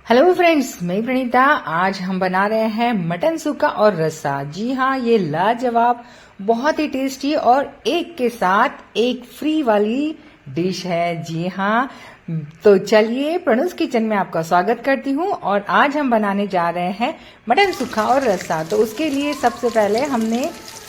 Hello friends, मैं प्रणीता। आज हम बना रहे हैं मटन सूखा और रस्सा। जी हाँ, ये लाजवाब, बहुत ही टेस्टी और एक के साथ एक फ्री वाली डिश है। जी हाँ, तो चलिए प्रणुस किचन में आपका स्वागत करती हूँ। और आज हम बनाने जा रहे हैं मटन सूखा और रस्सा। तो उसके लिए सबसे पहले हमने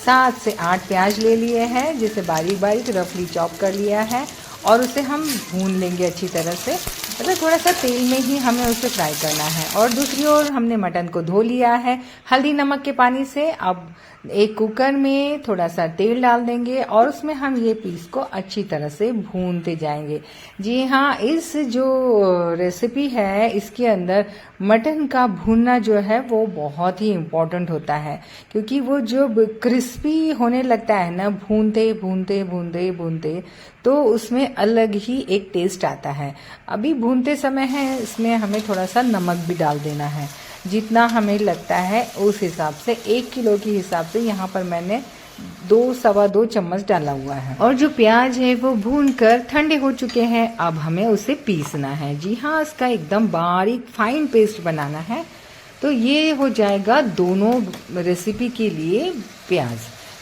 7 से 8 प्याज ले लिए हैं, जिसे बारीक बारीक रफली चॉप कर लिया है। और उसे हम भून लेंगे अच्छी तरह से, मतलब थोड़ा सा तेल में ही हमें उसे फ्राई करना है। और दूसरी ओर हमने मटन को धो लिया है हल्दी नमक के पानी से। अब एक कुकर में थोड़ा सा तेल डाल देंगे और उसमें हम ये पीस को अच्छी तरह से भूनते जाएंगे। जी हाँ, इस जो रेसिपी है इसके अंदर मटन का भूनना जो है वो बहुत ही इम्पोर्टेंट होता है, क्योंकि वो जो क्रिस्पी होने लगता है ना, भूनते भूनते भूनते भूनते, तो उसमें अलग ही एक टेस्ट आता है। अभी भूनते समय है इसमें हमें थोड़ा सा नमक भी डाल देना है, जितना हमें लगता है उस हिसाब से। 1 किलो के हिसाब से यहाँ पर मैंने 2-2.25 चम्मच डाला हुआ है। और जो प्याज है वो भूनकर ठंडे हो चुके हैं। अब हमें उसे पीसना है। जी हाँ, इसका एकदम बारीक फाइन पेस्ट बनाना है। तो ये हो जाएगा दोनों रेसिपी के लिए प्याज।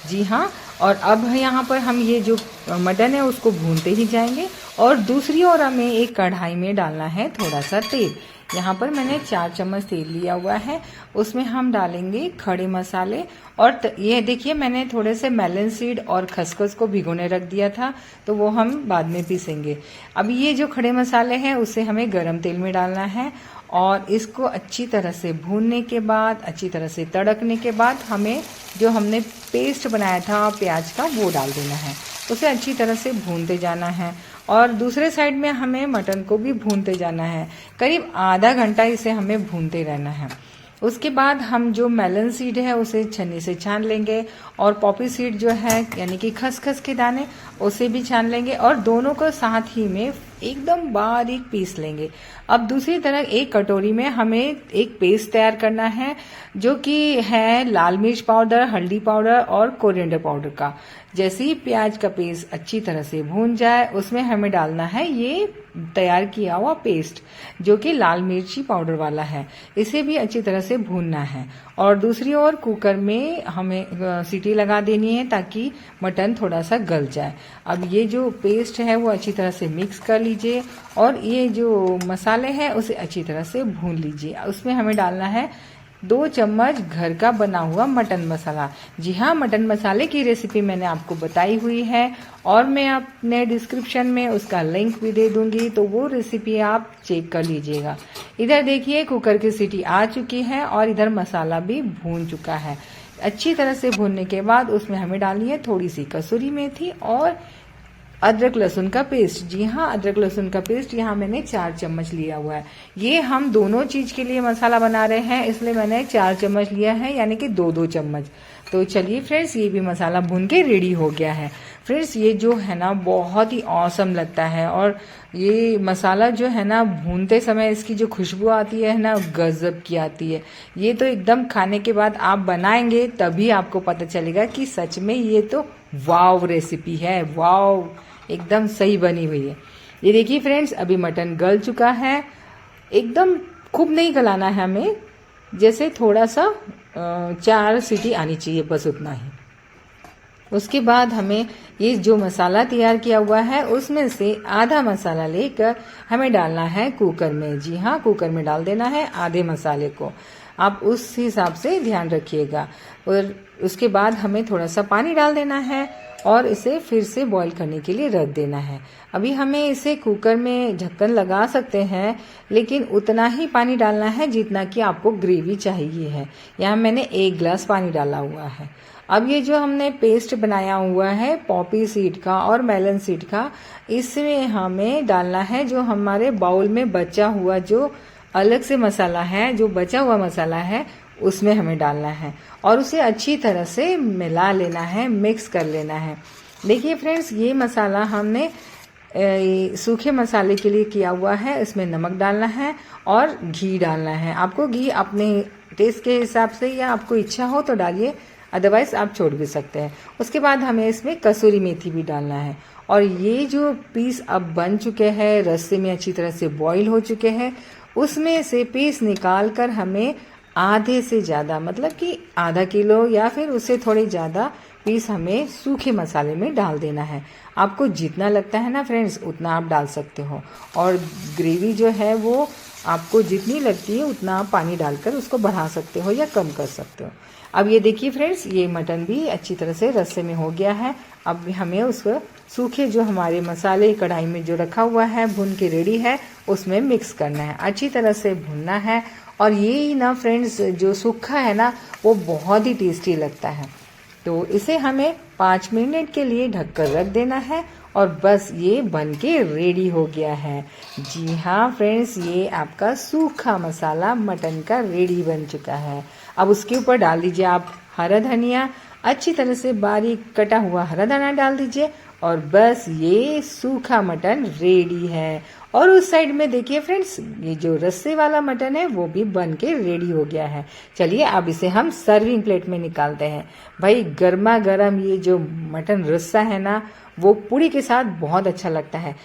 जी हाँ, और अब यहाँ पर हम ये जो मटन है उसको भूनते ही जाएंगे। और दूसरी ओर हमें एक कढ़ाई में डालना है थोड़ा सा तेल। यहाँ पर मैंने 4 चम्मच तेल लिया हुआ है। उसमें हम डालेंगे खड़े मसाले। और ये देखिए, मैंने थोड़े से मेलन सीड और खसखस को भिगोने रख दिया था, तो वो हम बाद में पीसेंगे। अब ये जो खड़े मसाले हैं उसे हमें गरम तेल में डालना है। और इसको अच्छी तरह से भूनने के बाद, अच्छी तरह से तड़कने के बाद, हमें जो हमने पेस्ट बनाया था प्याज का वो डाल देना है। उसे अच्छी तरह से भूनते जाना है। और दूसरे साइड में हमें मटन को भी भूनते जाना है। करीब आधा घंटा इसे हमें भूनते रहना है। उसके बाद हम जो मेलन सीड है उसे छन्नी से छान लेंगे। और पॉपी सीड जो है यानी कि खसखस के दाने, उसे भी छान लेंगे। और दोनों को साथ ही में एकदम बारीक पीस लेंगे। अब दूसरी तरफ एक कटोरी में हमें एक पेस्ट तैयार करना है, जो कि है लाल मिर्च पाउडर, हल्दी पाउडर और कोरिएंडर पाउडर का। जैसे ही प्याज का पेस्ट अच्छी तरह से भून जाए, उसमें हमें डालना है ये तैयार किया हुआ पेस्ट, जो कि लाल मिर्ची पाउडर वाला है। इसे भी अच्छी तरह से भूनना है। और दूसरी ओर कुकर में हमें सीटी लगा देनी है ताकि मटन थोड़ा सा गल जाए। अब ये जो पेस्ट है वो अच्छी तरह से मिक्स कर लीजिए। और ये जो मसाले हैं उसे अच्छी तरह से भून लीजिए। उसमें हमें डालना है 2 चम्मच घर का बना हुआ मटन मसाला। जी हाँ, मटन मसाले की रेसिपी मैंने आपको बताई हुई है और मैं अपने डिस्क्रिप्शन में उसका लिंक भी दे दूंगी, तो वो रेसिपी आप चेक कर लीजिएगा। इधर देखिए, कुकर की सीटी आ चुकी है और इधर मसाला भी भून चुका है। अच्छी तरह से भूनने के बाद उसमें हमें डालनी है थोड़ी सी कसूरी मेथी और अदरक लहसुन का पेस्ट। जी हाँ, अदरक लहसुन का पेस्ट यहाँ मैंने 4 चम्मच लिया हुआ है। ये हम दोनों चीज के लिए मसाला बना रहे हैं, इसलिए मैंने 4 चम्मच लिया है, यानी कि 2-2 चम्मच। तो चलिए फ्रेंड्स, ये भी मसाला भून के रेडी हो गया है। फ्रेंड्स, ये जो है ना बहुत ही ऑसम लगता है। और ये मसाला जो है ना, भूनते समय इसकी जो खुशबू आती है ना, गजब की आती है। ये तो एकदम खाने के बाद आप बनाएंगे तभी आपको पता चलेगा कि सच में ये तो वाव रेसिपी है। वाव, एकदम सही बनी हुई है। ये देखिए फ्रेंड्स, अभी मटन गल चुका है। एकदम खूब नहीं गलाना है हमें, जैसे थोड़ा सा 4 सीटी आनी चाहिए, बस उतना ही। उसके बाद हमें ये जो मसाला तैयार किया हुआ है उसमें से आधा मसाला लेकर हमें डालना है कुकर में। जी हाँ, कुकर में डाल देना है आधे मसाले को। आप उस हिसाब से ध्यान रखिएगा। और उसके बाद हमें थोड़ा सा पानी डाल देना है और इसे फिर से बॉईल करने के लिए रख देना है। अभी हमें इसे कुकर में ढक्कन लगा सकते हैं, लेकिन उतना ही पानी डालना है जितना कि आपको ग्रेवी चाहिए है। यहाँ मैंने 1 गिलास पानी डाला हुआ है। अब ये जो हमने पेस्ट बनाया हुआ है पॉपी सीड का और मेलन सीड का, इसमें हमें डालना है जो हमारे बाउल में बचा हुआ जो अलग से मसाला है, जो बचा हुआ मसाला है उसमें हमें डालना है। और उसे अच्छी तरह से मिला लेना है, मिक्स कर लेना है। देखिए फ्रेंड्स, ये मसाला हमने सूखे मसाले के लिए किया हुआ है। इसमें नमक डालना है और घी डालना है। आपको घी अपने टेस्ट के हिसाब से या आपको इच्छा हो तो डालिए, अदरवाइज आप छोड़ भी सकते हैं। उसके बाद हमें इसमें कसूरी मेथी भी डालना है। और ये जो पीस अब बन चुके हैं, रस्से में अच्छी तरह से बॉईल हो चुके हैं, उसमें से पीस निकाल कर हमें आधे से ज़्यादा, मतलब कि आधा किलो या फिर उससे थोड़े ज़्यादा पीस हमें सूखे मसाले में डाल देना है। आपको जितना लगता है ना फ्रेंड्स, उतना आप डाल सकते हो। और ग्रेवी जो है वो आपको जितनी लगती है उतना आप पानी डालकर उसको बढ़ा सकते हो या कम कर सकते हो। अब ये देखिए फ्रेंड्स, ये मटन भी अच्छी तरह से रस्से में हो गया है। अब हमें उसको सूखे जो हमारे मसाले कढ़ाई में जो रखा हुआ है भुन के रेडी है, उसमें मिक्स करना है, अच्छी तरह से भुनना है। और ये ना फ्रेंड्स, जो सूखा है ना वो बहुत ही टेस्टी लगता है। तो इसे हमें 5 मिनट के लिए ढककर रख देना है और बस ये बन के रेडी हो गया है। जी हाँ फ्रेंड्स, ये आपका सूखा मसाला मटन का रेडी बन चुका है। अब उसके ऊपर डाल दीजिए आप हरा धनिया, अच्छी तरह से बारीक कटा हुआ हरा धनिया डाल दीजिए और बस ये सूखा मटन रेडी है। और उस साइड में देखिए फ्रेंड्स, ये जो रस्से वाला मटन है वो भी बन के रेडी हो गया है। चलिए अब इसे हम सर्विंग प्लेट में निकालते हैं। भाई गर्मा गर्म ये जो मटन रस्सा है ना वो पूरी के साथ बहुत अच्छा लगता है।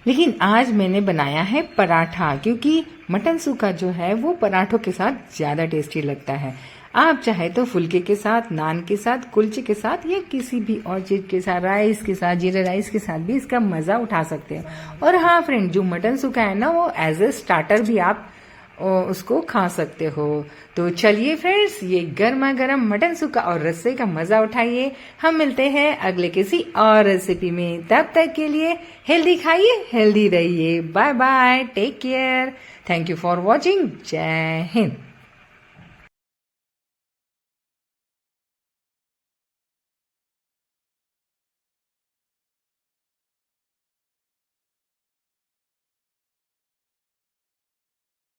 लेकिन आज मैंने बनाया है पराठा, क्योंकि मटन सूखा जो है वो पराठों के साथ ज़्यादा टेस्टी लगता है। आप चाहे तो फुल्के के साथ, नान के साथ, कुलचे के साथ या किसी भी और चीज़ के साथ, राइस के साथ, जीरा राइस के साथ भी इसका मज़ा उठा सकते हैं। और हाँ फ्रेंड, जो मटन सूखा है ना वो एज ए स्टार्टर भी आप उसको खा सकते हो। तो चलिए फ्रेंड्स, ये गर्मा गर्म मटन सूखा और रस्से का मजा उठाइए। हम मिलते हैं अगले किसी और रेसिपी में। तब तक के लिए हेल्दी खाइए, हेल्दी रहिए। Bye bye, take care, thank you for watching. जय हिंद।